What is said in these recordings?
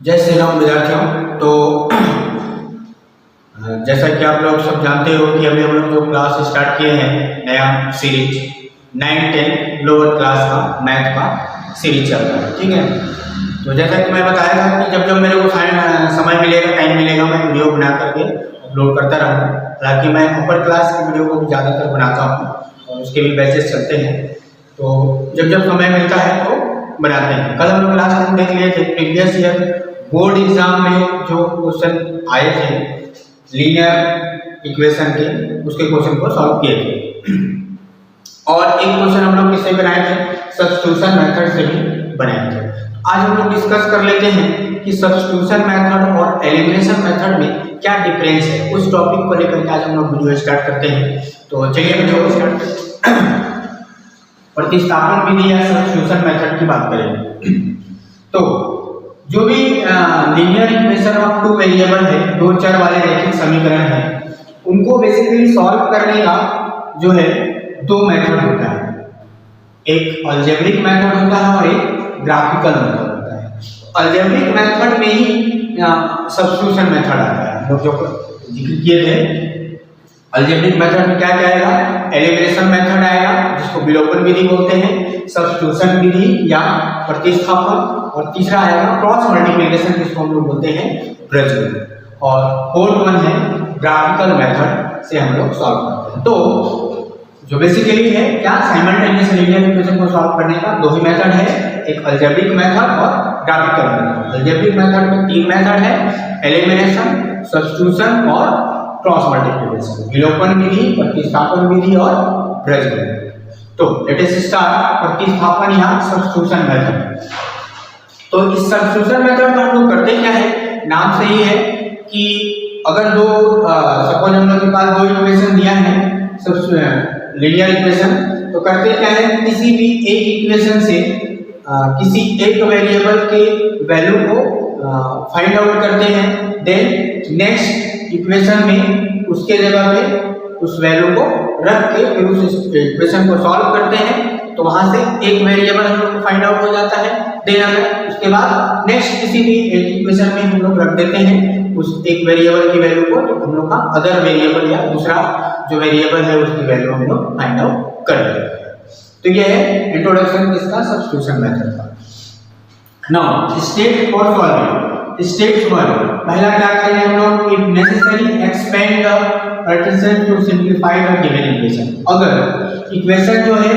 जय श्री राम विद्यार्थियों। तो जैसा कि आप लोग सब जानते हो कि अभी हम लोग जो क्लास स्टार्ट किए हैं नया सीरीज 9-10 लोअर क्लास का मैथ का सीरीज चल रहा है, ठीक है। तो जैसा कि मैं बताया था कि जब जब मेरे को समय मिलेगा, टाइम मिलेगा, मैं वीडियो बना करके अपलोड करता रहूँ। हालांकि मैं अपर क्लास की वीडियो को भी ज़्यादातर बनाता हूँ और उसके भी बैचेस चलते हैं, तो जब जब समय मिलता है तो बनाते हैं। कल हम लोग क्लास में देख लिए थे प्रीवियस ईयर बोर्ड एग्जाम में जो क्वेश्चन आए थे लीनियर इक्वेशन के, उसके क्वेश्चन को सॉल्व किए थे। और एक क्वेश्चन हम लोग किससे बनाए थे, सब्स्टिट्यूशन मेथड से भी बनाए थे। आज हम लोग डिस्कस कर लेते हैं कि सब्स्टिट्यूशन मेथड और एलिमिनेशन मेथड में क्या डिफरेंस है। उस टॉपिक को लेकर के आज हम लोग वीडियो स्टार्ट करते हैं। तो चलिए वीडियो को स्टार्ट करते हैं। प्रतिस्थापन विधि या सब्स्टिट्यूशन मेथड की बात करेंगे। तो जो भी linear equation of two variable है, दो चर वाले रैखिक समीकरण है, उनको बेसिकली सॉल्व करने का जो है दो मेथड होता है। एक अलजेब्रिक मेथड होता है और एक ग्राफिकल मेथड होता है। अलजेब्रिक मेथड में ही सब्स्टिट्यूशन मेथड आता है। लोग जो जिक्र किए थे अलजेब्रिक मेथड में क्या क्या आएगा, एलिमिनेशन मेथड आएगा जिसको विलोपन विधि बोलते हैं, सब्स्टिट्यूशन विधि या प्रतिस्थापन, और तीसरा आएगा क्रॉस मल्टीप्लिकेशन जिसको हम लोग बोलते हैं ब्रजविधि, और फोर्थ वन है ग्राफिकल मेथड से हम लोग सॉल्व करते हैं। तो जो बेसिकली है क्या, साइमल्टेनियस लीनियर इक्वेशन को सॉल्व करने का दो ही मेथड है, एक अलजेब्रिक मेथड और ग्राफिकल मेथड। अलजेब्रिक मेथड में तीन मेथड है, एलिमिनेशन, सब्स्टिट्यूशन और क्रॉस मल्टीप्लिकेशन, विलोपन विधि, प्रतिस्थापन विधि और ब्रजविधि। तो लेट अस स्टार्ट प्रतिस्थापन या सब्स्टिट्यूशन मेथड। तो इस सब्स्टिट्यूशन मेथड में हम लोग करते क्या है, नाम से ही है कि अगर दो सपोज हम लोग के पास दो इक्वेशन दिया है लीनियर इक्वेशन, तो करते क्या है, किसी भी एक इक्वेशन से किसी एक वेरिएबल के वैल्यू को फाइंड आउट करते हैं, देन नेक्स्ट इक्वेशन में उसके जगह पे उस वैल्यू को रख के फिर उस इक्वेशन को सॉल्व करते हैं। तो वहां से एक वेरिएबल हम लोग को फाइंड आउट हो जाता है। देन अगर उसके बाद नेक्स्ट किसी भी एक इक्वेशन में हम लोग रख देते हैं उस एक वेरिएबल की वैल्यू को, तो हम लोग का अदर वेरिएबल या दूसरा जो वेरिएबल है उसकी वैल्यू हम लोग फाइंड आउट कर लेते हैं। तो ये है इंट्रोडक्शन किसका, सब्स्टिट्यूशन मेथड का। Now step for solving. Steps 1, पहला क्या करेंगे हम लोग, if necessary expand the partition to simplify the given equation. अगर इक्वेशन जो है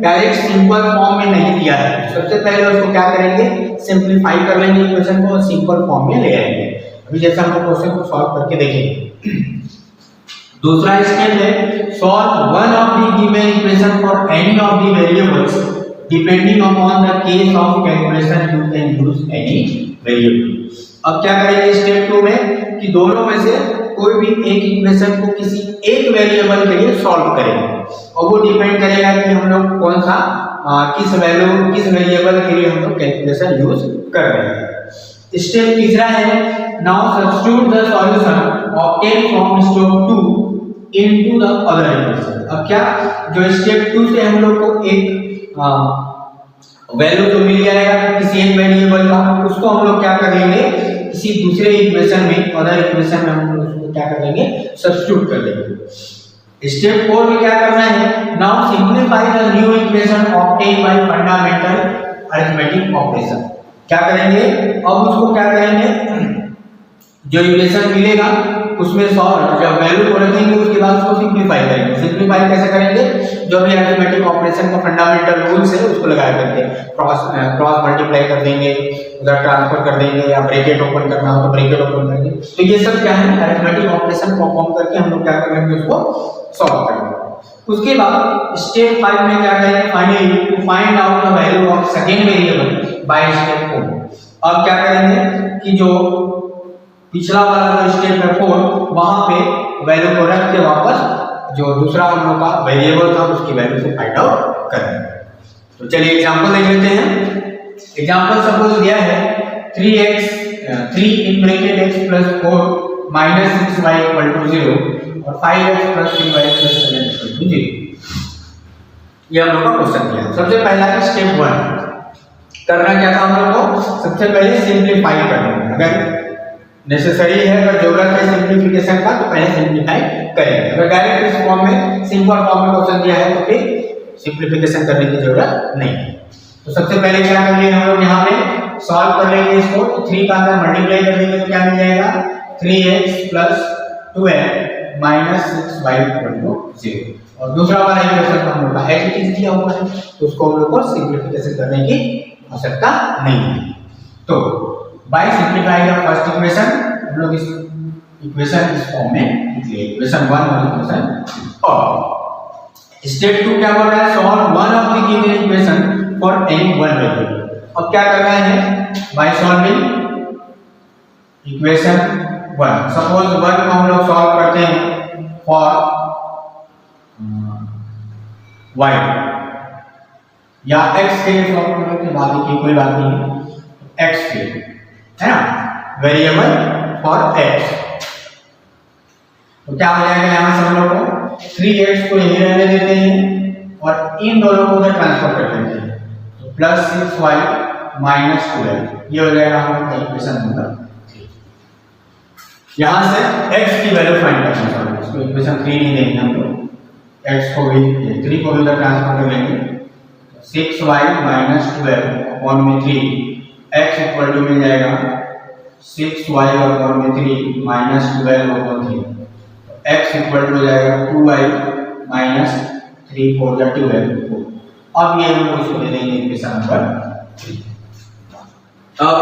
डायरेक्ट सिंपल फॉर्म में नहीं दिया है, सबसे पहले उसको क्या करेंगे, सिंपलीफाई कर लेंगे इक्वेशन को और सिंपल फॉर्म में ले आएंगे। अभी जैसे हम लोग क्वेश्चन को सॉल्व करके देखेंगे। दूसरा स्टेप है solve one of the given equation for any of the variables depending upon the case of calculation you can use any variable. अब क्या करेंगे स्टेप 2 में कि दोनों में से कोई भी एक इक्वेशन को किसी एक वेरिएबल के लिए सॉल्व करेंगे, और वो डिपेंड करेगा कि हम लोग कौन सा किस वेरिएबल के लिए हम लोग कैलकुलेशन यूज कर रहे हैं। स्टेप तीसरा है now substitute the solution obtain from step 2 into the other equation. अब क्या, जो स्टेप 2 से हम लोग को एक वैल्यू तो मिल जाएगा किसी एक वेरिएबल का, उसको हम लोग क्या कर लेंगे, किसी दूसरे इक्वेशन में, अदर इक्वेशन में हम लोग उसको क्या कर लेंगे, सब्स्टिट्यूट कर लेंगे। स्टेप 4 में क्या करना है, now simplify the new equation obtain bye fundamental arithmetic operation. क्या करेंगे, अब उसको क्या करेंगे, जो इक्वेशन मिलेगा उसमें जब वैल्यू को रखेंगे उसके बाद उसको सिंपलीफाई करेंगे। सिंपलीफाई कैसे करेंगे, जो भी अरिथमेटिक ऑपरेशन का फंडामेंटल रूल्स है उसको लगा करके क्रॉस मल्टीप्लाई कर देंगे, उधर ट्रांसफर कर देंगे, या ब्रैकेट ओपन करना हो तो ब्रैकेट ओपन कर देंगे। तो ये सब क्या है, अरिथमेटिक ऑपरेशन परफॉर्म करके हम लोग क्या करेंगे, उसको सॉल्व करेंगे। उसके बाद स्टेप 5 में क्या करेंगे, finally to find out the value of second variable by step 4। अब क्या करेंगे कि जो पिछला वाला जो स्टेप है 4, वहां पे वैल्यू को रख के वापस जो दूसरा हम लोग का वेरिएबल था उसकी वैल्यू से फाइंड आउट करेंगे। तो चलिए एग्जांपल देख लेते हैं। एग्जांपल सपोज दिया है 3 in bracket x plus 4 minus 6y equal to 0 और 5x plus 3y plus 7 equal to 0। ये हम लोग का क्वेश्चन दिया है। सबसे पहला है स्टेप 1, करना क्या था हम लोग को, सबसे पहले सिंप्लीफाई करना। अगर नेसेसरी है, अगर जरूरत है सिंप्लीफिकेशन का तो पहले सिंप्लीफाई करेंगे। अगर डायरेक्ट इस फॉर्म में सिंपल फॉर्म में क्वेश्चन दिया है तो फिर सिंप्लीफिकेशन करने की जरूरत नहीं है। तो सबसे पहले क्या कर लिए हम लोग, यहाँ पे सॉल्व कर लेंगे इसको। तो 3 का अंदर मल्टीप्लाई कर देंगे तो क्या मिल जाएगा, 3x + 2m - 6y = 0। और दूसरा वाला इक्वेशन हम लोग का एज इट इज दिया हुआ है तो उसको हम लोग को सिंप्लीफिकेशन करने की आवश्यकता नहीं है। तो by simplifying the first equation हम लोग इस इक्वेशन इस फॉर्म में लिख लिए, इक्वेशन 1 और इक्वेशन 2। और स्टेप 2 क्या बोल रहा है, solve one of the given equation for any one value. अब क्या करना है, बाय सॉल्विंग इक्वेशन 1, सपोज 1 को हम लोग सॉल्व करते हैं फॉर y या x के लिए सॉल्व करने के बाद की कोई बात नहीं है, x के है ना, वेरिएबल फॉर x। तो क्या हो जाएगा, यहां से हम लोग को 3x को यही रहने देते हैं और इन दोनों को उधर ट्रांसफर कर देते हैं। तो +6y - 12 ये हो जाएगा हम लोग का इक्वेशन नंबर 3। यहां से x की वैल्यू फाइंड करना है, इसको इक्वेशन 3 नहीं देंगे हम लोग, x को भी 3 को भी उधर ट्रांसफर कर लेंगे। 6y - 12/3 x इक्वल टू मिल जाएगा 6y/3 - 12/3। x इक्वल टू हो जाएगा 2y - 3 4 या 12। अब ये हम लोग इसको दे देंगे इक्वेशन नंबर 3। अब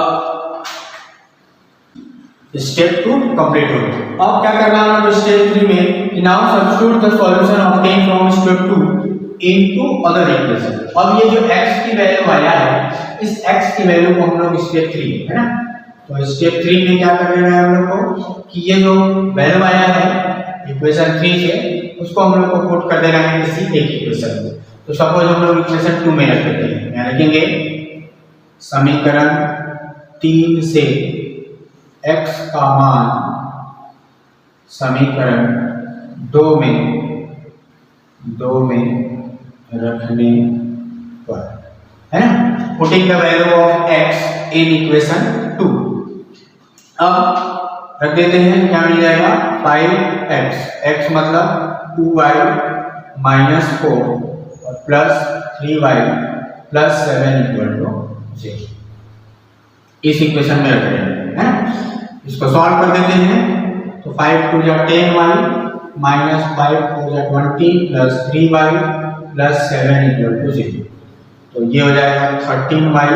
स्टेप 2 कंप्लीट हो गया। अब क्या करना है हमें स्टेप 3 में, कि now substitute the solution obtain from step 2 into other equation. अब ये जो x की वैल्यू आया है, इस x की वैल्यू को हम लोग स्टेप 3 है ना, तो स्टेप 3 में क्या कर लेना है हम लोग को, कि ये जो वैल्यू आया है इक्वेशन 3 से, उसको हम लोग को पुट कर देना है किसी एक इक्वेशन में। तो सपोज हम लोग इक्वेशन 2 में रख देते हैं, यहाँ रखेंगे समीकरण 3 से x का मान समीकरण 2 में रखने पर, है ना, putting the value of x in equation 2। अब रख देते हैं, क्या मिल जाएगा 5x, x मतलब 2y - 4 और +3y + 7 = 0। इस इक्वेशन में रख रहे हैं, है ना। इसको सॉल्व कर देते हैं तो 5 2 = 10y - 5 4 = 20 + 3y + 7 = 0। तो ये हो जाएगा 13y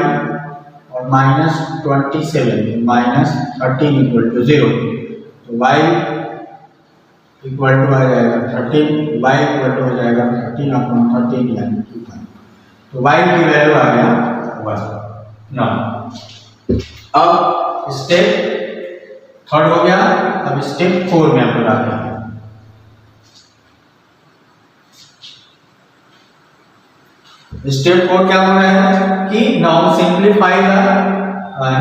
और -27 -13 = 0। तो y इक्वल टू आ जाएगा 13, y इक्वल टू हो जाएगा 13/13 यानी 2। तो y की वैल्यू आ गया 1 9। अब स्टेप 3 हो गया। अब स्टेप 4 में हम लोग आते हैं। स्टेप 4 क्या बोल रहे हैं कि now simplify the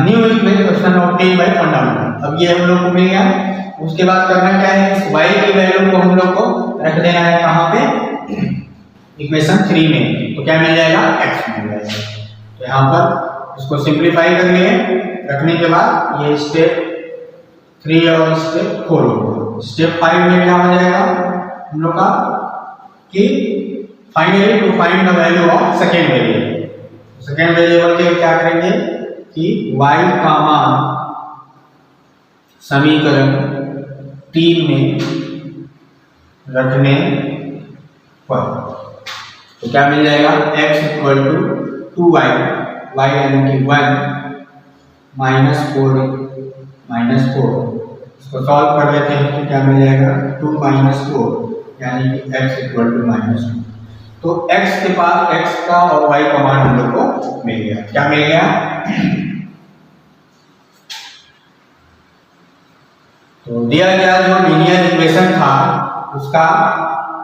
new equation obtain bye fundamental. अब ये हम लोग को मिल गया। उसके बाद करना क्या है, इस y की वैल्यू को हम लोग को रख देना है कहां पे, इक्वेशन 3 में। तो क्या मिल जाएगा, x मिल जाएगा। तो यहां पर इसको सिंप्लीफाई कर लिए, रखने के बाद ये स्टेप 3 और स्टेप 4 होगा। स्टेप 5 में क्या हो जाएगा हम लोग का कि finally to find the value of second variable. Second variable के क्या करेंगे कि y का मान समीकरण 3 में रखने पर तो क्या मिल जाएगा, x equal to 2y, y यानी कि 1 -4 इसको सॉल्व कर लेते हैं तो क्या मिल जाएगा 2 - 4 यानी कि x इक्वल टू -2। तो x के पास x का और y का मान हम लोग को मिल गया। क्या मिल गया, तो दिया गया जो लीनियर इक्वेशन था उसका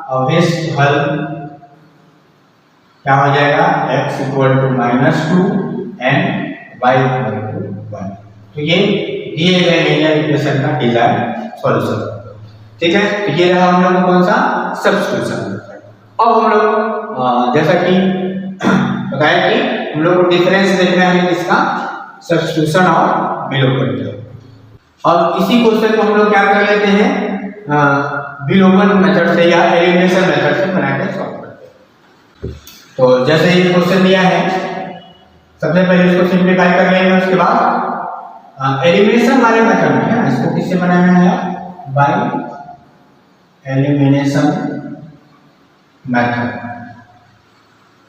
अवशिष्ट हल क्या हो जाएगा, x equal to -2 and y equal to 1। तो ये दिए गए लीनियर इक्वेशन का डिजाइन सॉल्यूशन, ठीक है। तो ये रहा हम लोग का कौन सा, सब्स्टिट्यूशन। अब हम लोग जैसा कि बताया कि हम लोग को डिफरेंस देखना है किसका, सब्स्टिट्यूशन और विलोपन का। और इसी क्वेश्चन को हम लोग क्या कर लेते हैं, विलोपन मेथड से या एलिमिनेशन मेथड से बना के सॉल्व करते हैं। तो जैसे ये क्वेश्चन दिया है, सबसे पहले इसको सिंप्लीफाई कर लेंगे, उसके बाद एलिमिनेशन वाले मेथड में इसको किससे बनाना है, बाय एलिमिनेशन मेथड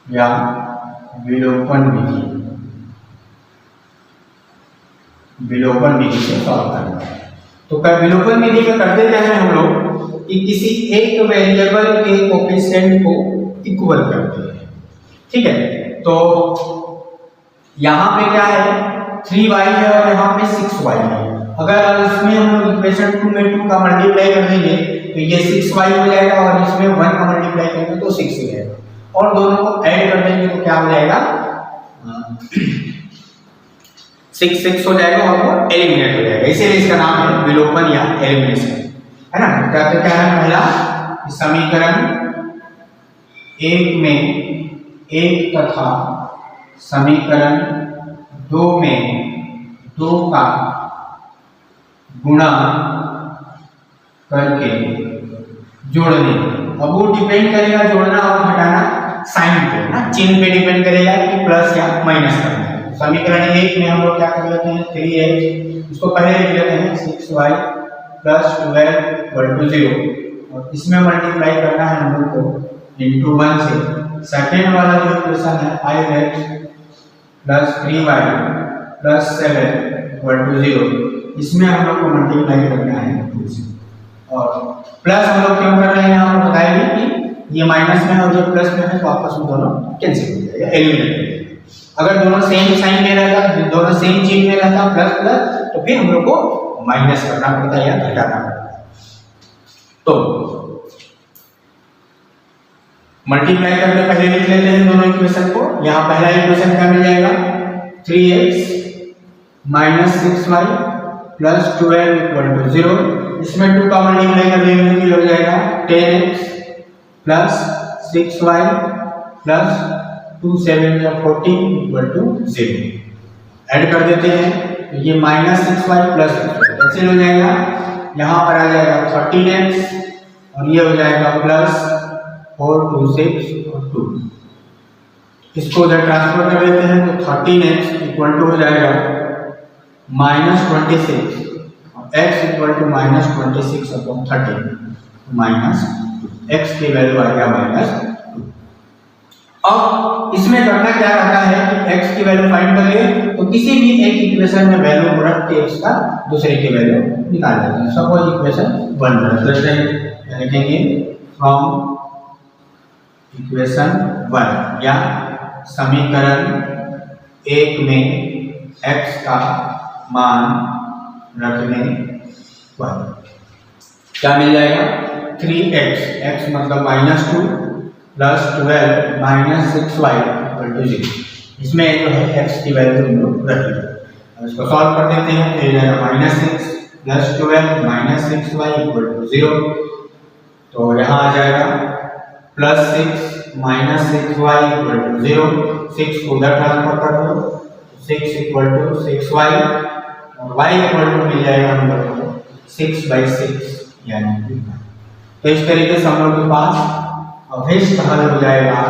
या विलोपन विधि, विलोपन विधि से सॉल्व करना है। तो विलोपन विधि में करते क्या है हम लोग कि किसी एक वेरिएबल के कोएफिशिएंट को इक्वल करते हैं, ठीक है। तो यहाँ पे क्या है, 3y है और यहाँ पे 6y है। अगर इसमें हम लोग इक्वेशन 2 में 2 का मल्टीप्लाई कर देंगे तो ये 6y हो जाएगा और इसमें 1 का मल्टीप्लाई करेंगे तो 6 हो जाएगा, और दोनों को ऐड कर देंगे तो क्या हो जाएगा, 6 हो जाएगा और वो एलिमिनेट हो जाएगा। इसीलिए इसका नाम है विलोपन या एलिमिनेशन, है ना। क्या है, पहला समीकरण 1 में 1 तथा समीकरण 2 में 2 का गुणा करके जोड़ने। अब वो डिपेंड करेगा जोड़ना और घटाना साइन पे, ना चिन्ह पे डिपेंड करेगा कि प्लस या माइनस करना है। समीकरण 1 में हम लोग क्या कर लेते हैं, 3x, इसको पहले लिख लेते हैं 6y प्लस 12 = 0, और इसमें मल्टीप्लाई करना है हम लोग को इंटू 1 से। सेकेंड वाला जो इक्वेशन है 5x प्लस 3y प्लस 7 = 0, इसमें हम लोग को मल्टीप्लाई करना है 2 से। और प्लस हम लोग क्यों कर रहे हैं, आपको बताएंगे कि ये माइनस में और ये प्लस में है तो आपस में दोनों कैंसिल हो जाएगा, एलिमिनेट हो जाएगा। अगर दोनों सेम साइन में रहता, दोनों सेम चिन्ह में रहता प्लस प्लस, तो फिर हम लोग को माइनस करना पड़ता है या घटाना पड़ता है। तो मल्टीप्लाई करके पहले लिख लेते हैं दोनों इक्वेशन को। यहाँ पहला इक्वेशन क्या मिल जाएगा, 3x - 6y प्लस 12 = 0, इसमें 2 का मल्टीप्लाई कर लेंगे तो हो जाएगा 10x प्लस 6y प्लस 2 7 या 14 = 0। ऐड कर देते हैं तो ये -6y प्लस कैंसिल हो जाएगा, यहाँ पर आ जाएगा 13x और ये हो जाएगा प्लस 4 2 6 और 2। इसको उधर ट्रांसफर कर लेते हैं तो 13x = हो जाएगा -26 और x = -26/13 माइनस x की वैल्यू आ गया -2। अब इसमें करना क्या रहता है कि x की वैल्यू फाइंड करिए तो किसी भी एक इक्वेशन में वैल्यू को रख के x का दूसरे की वैल्यू निकाल लेते हैं। सपोज इक्वेशन 1 रख लेते हैं, लिखेंगे फ्रॉम इक्वेशन 1 या समीकरण 1 में x का मान रखने पर क्या मिल जाएगा, 3x, x मतलब -2 प्लस 12 - 6y = 0। इसमें जो है x की वैल्यू हम लोग रख लेंगे। अब इसको सॉल्व कर देते हैं तो ये जाएगा -6 प्लस 12 - 6y = 0। तो यहाँ आ जाएगा +6 - 6y = 0। 6 को उधर ट्रांसफर कर दो, 6 = 6y और y = मिल जाएगा हम लोग को 6/6 यानी। तो इस तरीके से हम लोग के पास अवशिष्ट हल हो जाएगा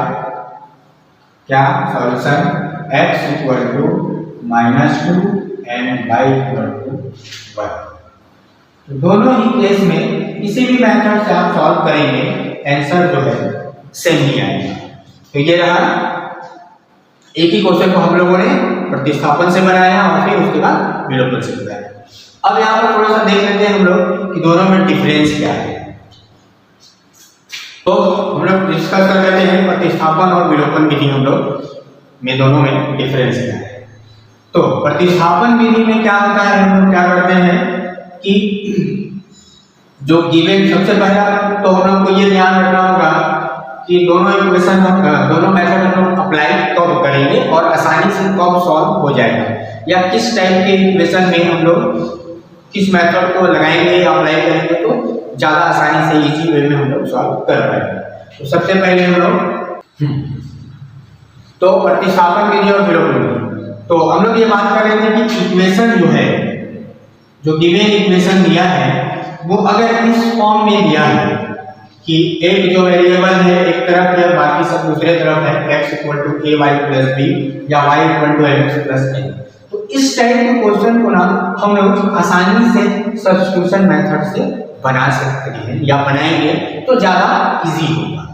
क्या, सॉल्यूशन x = -2 and y = 1। तो दोनों ही केस में किसी भी मेथड से आप सॉल्व करेंगे आंसर जो है सेम ही आएगा। तो ये रहा एक ही क्वेश्चन को हम लोगों ने प्रतिस्थापन से बनाया और फिर उसके बाद विलोपन से बनाया। अब यहाँ पर थोड़ा सा देख लेते हैं हम लोग कि दोनों में डिफरेंस क्या है। तो हम लोग डिस्कस कर लेते हैं प्रतिस्थापन और विलोपन विधि हम लोग में दोनों में डिफरेंस क्या है। तो प्रतिस्थापन विधि में क्या होता है, हम लोग क्या करते हैं कि जो गिवन, सबसे पहला तो हम लोग को ये ध्यान रखना होगा कि दोनों इक्वेशन दोनों मेथड हम लोग अप्लाई कब करेंगे और आसानी से कब सॉल्व हो जाएगा, या किस टाइप के इक्वेशन में हम लोग किस मेथड को लगाएंगे या अप्लाई करेंगे तो ज़्यादा आसानी से इजी वे में हम लोग सॉल्व कर पाएंगे। तो सबसे पहले हम लोग तो प्रतिस्थापन विधि और विलोपन विधि। तो हम लोग ये बात कर रहे थे कि इक्वेशन जो है, जो गिवन इक्वेशन दिया है वो अगर इस फॉर्म में दिया है कि एक जो वेरिएबल है एक तरफ है बाकी सब दूसरे तरफ है, x = a y + b या y = mx + n, तो इस टाइप के क्वेश्चन को ना हम लोग आसानी से सब्स्टिट्यूशन मेथड से बना सकते हैं या बनाएंगे तो ज्यादा इजी होगा।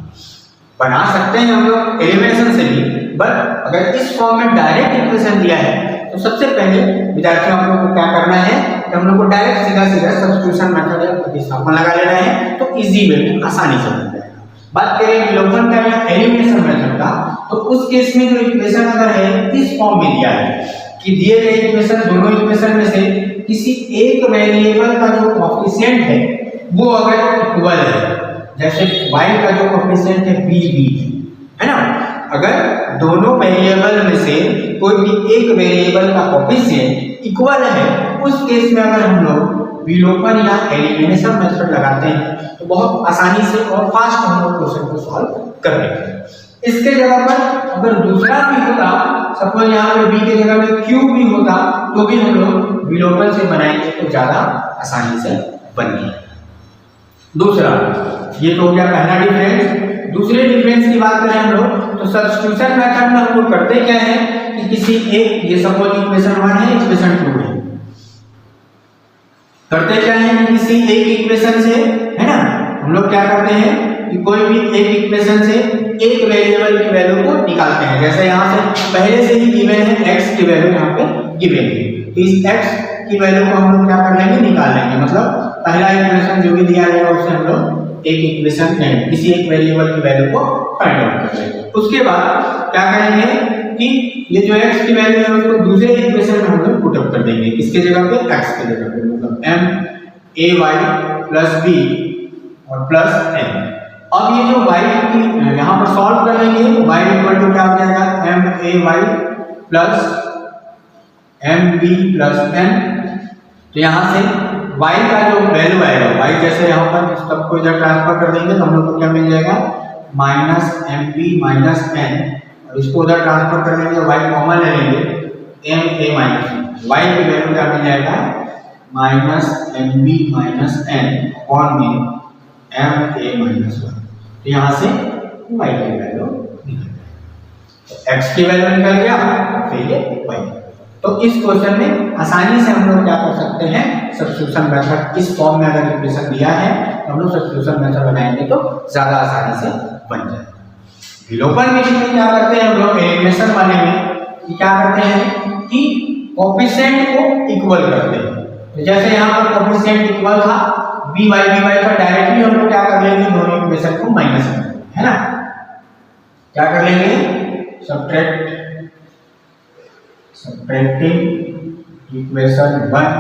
बना सकते हैं हम लोग एलिमिनेशन से भी, बट अगर इस फॉर्म में डायरेक्ट इक्वेशन दिया है तो सबसे पहले विद्यार्थियों हम लोग को क्या करना है कि हम लोग को डायरेक्ट सीधा सब्स्टिट्यूशन मेथड या प्रतिस्थापन लगा लेना है, तो इजी वे में आसानी से बन जाएगा। बात करें विलोपन का या एलिमिनेशन मेथड का, तो उस केस में जो इक्वेशन अगर है इस फॉर्म में दिया है कि दिए गए इक्वेशन, दोनों इक्वेशन में से किसी एक वेरिएबल का जो कोएफिशिएंट है वो अगर इक्वल है, जैसे y का जो कोएफिशिएंट है b है ना, अगर दोनों वेरिएबल में से कोई भी एक वेरिएबल का कोएफिशिएंट इक्वल है, उस केस में अगर हम लोग विलोपन या एलिमिनेशन मेथड लगाते हैं तो बहुत आसानी से और फास्ट हम लोग क्वेश्चन को सॉल्व कर लेते हैं। इसके जगह पर अगर दूसरा भी होता, सपोज यहाँ पे b के जगह में q भी होता, तो भी हम लोग विलोपन से बनाएंगे तो ज्यादा आसानी से बन जाएगा। दूसरा, ये तो हो गया पहला डिफरेंस। दूसरे डिफरेंस की बात करें हम लोग तो सब्स्टिट्यूशन मेथड में हम लोग करते क्या है कि किसी एक, ये सपोज इक्वेशन 1 है, इक्वेशन 2 है, करते क्या है कि किसी एक इक्वेशन से, है ना, हम लोग क्या करते हैं कि कोई भी एक इक्वेशन से एक वेरिएबल की वैल्यू को निकालते हैं। जैसे यहाँ से पहले से ही गिवन है x की वैल्यू यहाँ पे गिवन है, तो इस x की वैल्यू को हम लोग क्या कर लेंगे, निकाल लेंगे। मतलब पहला इक्वेशन जो भी दिया रहेगा उससे हम लोग एक इक्वेशन नहीं, किसी एक वेरिएबल की वैल्यू को फाइंड आउट कर लेंगे। उसके बाद क्या करेंगे कि ये जो x की वैल्यू है उसको दूसरे इक्वेशन में हम लोग पुट अप कर देंगे, किसके जगह पे, x के जगह पे, मतलब m a y + b और प्लस n। अब ये जो y की यहाँ पर सॉल्व कर लेंगे, y = क्या हो जाएगा, m a y + m b + n। तो यहाँ से y का जो वैल्यू आएगा, y जैसे यहाँ पर सबको इधर ट्रांसफर कर देंगे तो हम लोग को क्या मिल जाएगा, -mb - n, और इसको उधर ट्रांसफर कर लेंगे, y कॉमन ले लेंगे, ma - y की वैल्यू क्या मिल जाएगा, -mb - n और में ma - 1। तो यहाँ से y की वैल्यू निकल गई, x की वैल्यू निकल गया, फिर ये y। तो इस क्वेश्चन में आसानी से हम लोग क्या कर सकते हैं, सब्स्टिट्यूशन मेथड, इस फॉर्म में अगर इक्वेशन दिया है तो हम लोग सब्स्टिट्यूशन मेथड बनाएंगे तो ज्यादा आसानी से बन जाएगा। विलोपन विधि में क्या करते हैं हम लोग, एलिमिनेशन वाले में क्या करते हैं कि कोएफिशिएंट को इक्वल करते हैं। तो जैसे यहाँ पर कोएफिशिएंट इक्वल था by तो डायरेक्टली हम लोग क्या कर लेंगे, दोनों इक्वेशन को माइनस कर देंगे, है ना, क्या कर लेंगे, सब्ट्रैक्टिंग इक्वेशन 1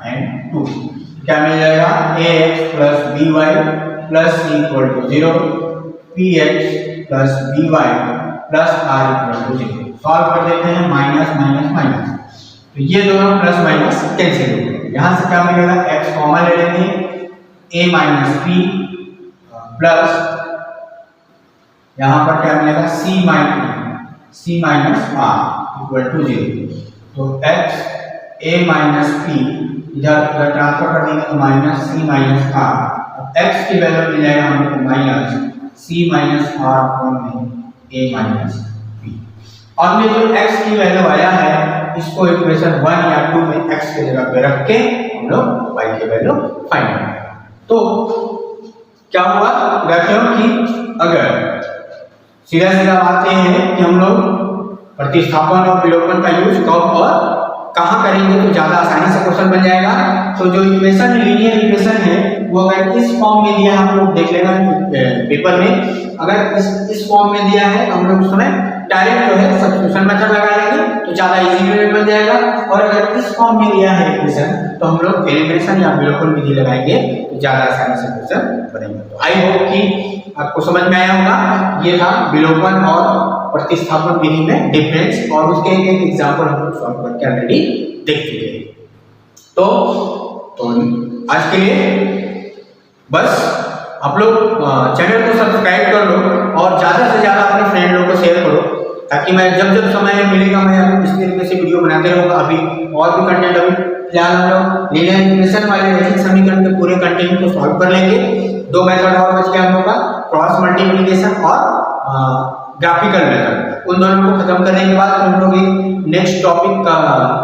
and 2, क्या मिल जाएगा, ax + by + c = 0, px + by + r = 0। Solve कर देते हैं, माइनस माइनस माइनस, तो ये दोनों प्लस माइनस कैंसिल हो गए। यहाँ से क्या मिलेगा, x कॉमन ले लेंगे, a - p प्लस यहाँ पर क्या मिलेगा, c - r = 0। तो x a - p इधर ट्रांसफर कर देंगे तो -c - r, अब x की वैल्यू मिल जाएगा हमको -c - r और में a - p। और ये जो x की वैल्यू आया है इसको इक्वेशन 1 या 2 में x के जगह पे रख के हम लोग y की वैल्यू फाइंड करेंगे। तो क्या हुआ बच्चों कि अगर सीधा बात ये है कि हम लोग प्रतिस्थापन और विलोपन का यूज कब और कहाँ करेंगे तो ज्यादा आसानी से क्वेश्चन बन जाएगा। तो जो इक्वेशन लीनियर इक्वेशन है वो अगर इस फॉर्म में दिया है, हम लोग देख लेना पेपर में, अगर इस फॉर्म में दिया है तो हम लोग उसमें डायरेक्ट जो है सब्स्टिट्यूशन मेथड लगा लेंगे तो ज्यादा इजी वे में बन जाएगा। और अगर इस फॉर्म में दिया है इक्वेशन तो हम लोग एलिमिनेशन या विलोपन विधि लगाएंगे तो ज्यादा आसानी से क्वेश्चन बनेंगे। तो आई होप कि आपको समझ में आया होगा। ये था विलोपन और प्रतिस्थापन विधि में डिफरेंस, और उसके एक एग्जांपल हम लोग सॉल्व करके ऑलरेडी देख चुके हैं। तो आज के लिए बस आप लोग चैनल को सब्सक्राइब कर लो और ज्यादा से ज्यादा अपने फ्रेंड लोग को शेयर करो ताकि ताकि मैं जब जब समय मिलेगा मैं इस तरीके से वीडियो बनाते रहूँगा। अभी और भी कंटेंट, अभी फिलहाल हम लोग लीनियर इक्वेशन वाले रैखिक समीकरण के पूरे कंटेंट को सॉल्व कर लेंगे। 2 मेथड और बच गया हम लोग का, क्रॉस मल्टीप्लिकेशन और ग्राफिकल मेथड। उन दोनों को खत्म करने के बाद हम लोग एक नेक्स्ट टॉपिक का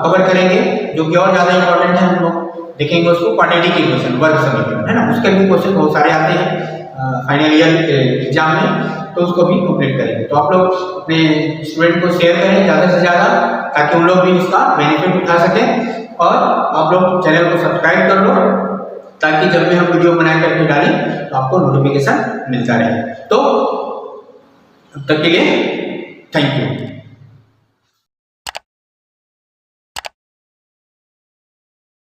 कवर करेंगे जो कि और ज्यादा इंपॉर्टेंट है। हम लोग देखेंगे उसको क्वाड्रेटिक इक्वेशन, वर्ग समीकरण, है ना। उसके भी क्वेश्चन बहुत सारे आते हैं फाइनल ईयर एग्जाम में, तो उसको भी कंप्लीट करेंगे। तो आप लोग अपने स्टूडेंट को शेयर करें ज़्यादा से ज़्यादा, ताकि उन लोग भी इसका बेनिफिट उठा सकें। और आप लोग चैनल को सब्सक्राइब कर लो, ताकि जब भी हम वीडियो बना करके डालें तो आपको नोटिफिकेशन मिलता रहे। तो तब तक के लिए थैंक यू।